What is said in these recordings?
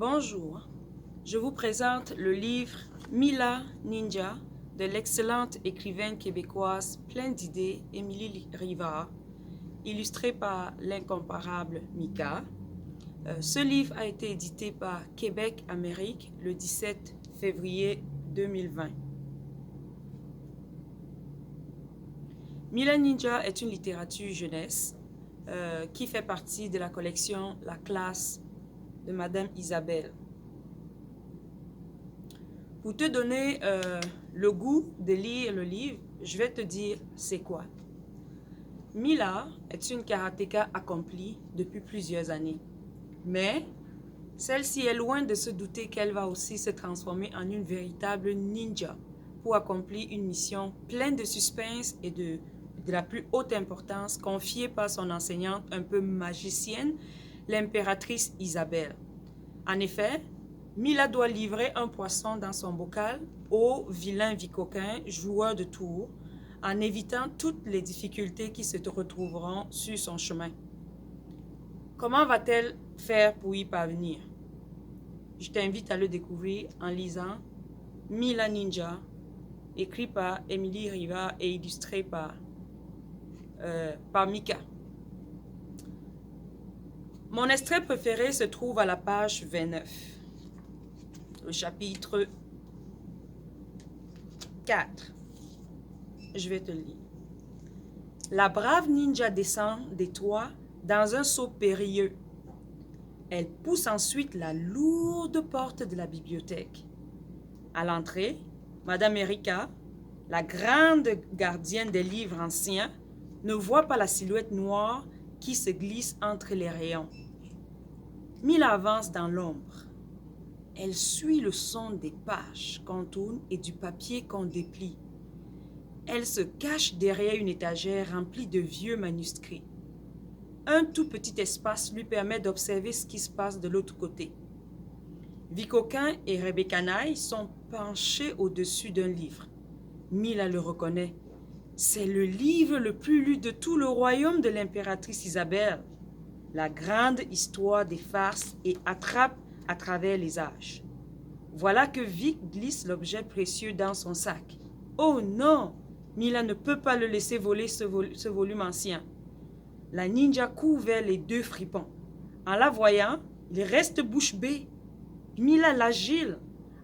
Bonjour, je vous présente le livre Mila Ninja de l'excellente écrivaine québécoise pleine d'idées Émilie Rivard, illustré par l'incomparable Mika. Ce livre a été édité par Québec Amérique le 17 février 2020. Mila Ninja est une littérature jeunesse qui fait partie de la collection La classe de Madame Isabelle. Pour te donner le goût de lire le livre, je vais te dire c'est quoi. Mila est une karatéka accomplie depuis plusieurs années. Mais celle-ci est loin de se douter qu'elle va aussi se transformer en une véritable ninja pour accomplir une mission pleine de suspense et de la plus haute importance confiée par son enseignante un peu magicienne, l'impératrice Isabelle. En effet, Mila doit livrer un poisson dans son bocal au vilain Vicoquin, joueur de tours, en évitant toutes les difficultés qui se retrouveront sur son chemin. Comment va-t-elle faire pour y parvenir? Je t'invite à le découvrir en lisant Mila Ninja, écrit par Émilie Rivard et illustré par Mika. Mon extrait préféré se trouve à la page 29, le chapitre 4. Je vais te le lire. La brave ninja descend des toits dans un saut périlleux. Elle pousse ensuite la lourde porte de la bibliothèque. À l'entrée, Madame Erika, la grande gardienne des livres anciens, ne voit pas la silhouette noire qui se glisse entre les rayons. Mila avance dans l'ombre. Elle suit le son des pages qu'on tourne et du papier qu'on déplie. Elle se cache derrière une étagère remplie de vieux manuscrits. Un tout petit espace lui permet d'observer ce qui se passe de l'autre côté. Vicoquin et Rebecca Naï sont penchés au-dessus d'un livre. Mila le reconnaît. C'est le livre le plus lu de tout le royaume de l'impératrice Isabelle. La grande histoire des farces et attrape à travers les âges. Voilà que Vic glisse l'objet précieux dans son sac. Oh non! Mila ne peut pas le laisser voler ce volume ancien. La ninja court vers les deux fripons. En la voyant, il reste bouche bée. Mila, l'agile,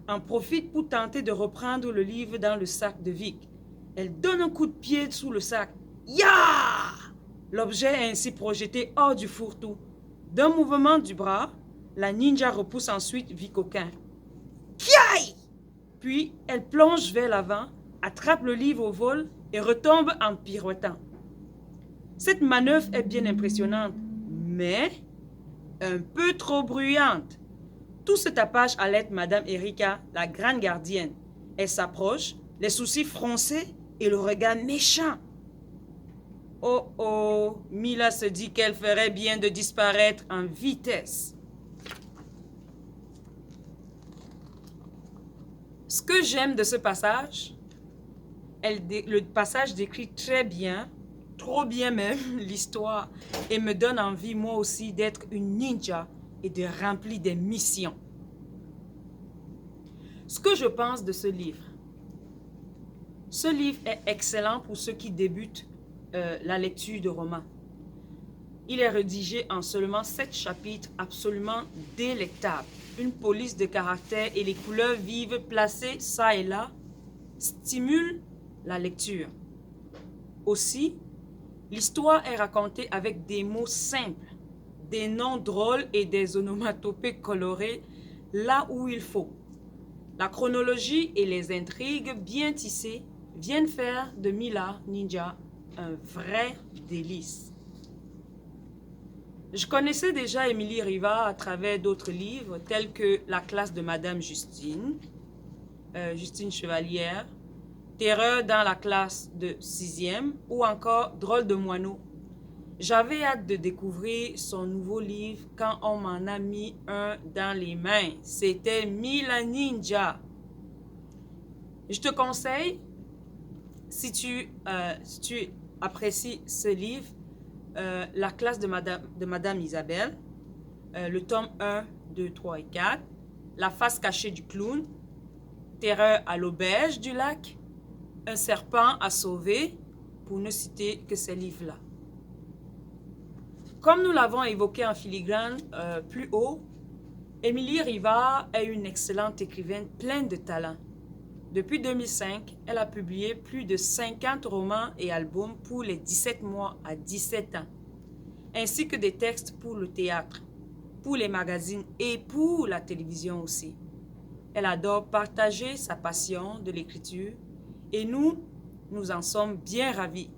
en profite pour tenter de reprendre le livre dans le sac de Vic. Elle donne un coup de pied sous le sac. Ya! L'objet est ainsi projeté hors du fourre-tout. D'un mouvement du bras, la ninja repousse ensuite Vicoquin. Kiaï! Puis elle plonge vers l'avant, attrape le livre au vol et retombe en pirouettant. Cette manœuvre est bien impressionnante, mais un peu trop bruyante. Tout ce tapage alerte Madame Erika, la grande gardienne. Elle s'approche, les sourcils froncés et le regard méchant. Oh oh, Mila se dit qu'elle ferait bien de disparaître en vitesse. Ce que j'aime de ce passage, le passage décrit très bien, trop bien même, l'histoire et me donne envie moi aussi d'être une ninja et de remplir des missions. Ce que je pense de ce livre. Ce livre est excellent pour ceux qui débutent la lecture de romans. Il est rédigé en seulement 7 chapitres absolument délectables. Une police de caractère et les couleurs vives placées ça et là stimulent la lecture. Aussi, l'histoire est racontée avec des mots simples, des noms drôles et des onomatopées colorées là où il faut. La chronologie et les intrigues bien tissées viennent faire de Mila Ninja un vrai délice. Je connaissais déjà Émilie Rivard à travers d'autres livres tels que La classe de Madame Justine, Justine Chevalière, Terreur dans la classe de 6e ou encore Drôle de moineau. J'avais hâte de découvrir son nouveau livre quand on m'en a mis un dans les mains. C'était Mila Ninja. Je te conseille, si tu apprécies ce livre, La classe de Madame Isabelle, le tome 1 2, 3 et 4, La face cachée du clown, Terreur à l'auberge du lac, Un serpent à sauver, pour ne citer que ces livres-là. Comme nous l'avons évoqué en filigrane plus haut, Émilie Rivard est une excellente écrivaine pleine de talent. Depuis 2005, elle a publié plus de 50 romans et albums pour les 17 mois à 17 ans, ainsi que des textes pour le théâtre, pour les magazines et pour la télévision aussi. Elle adore partager sa passion de l'écriture et nous en sommes bien ravis.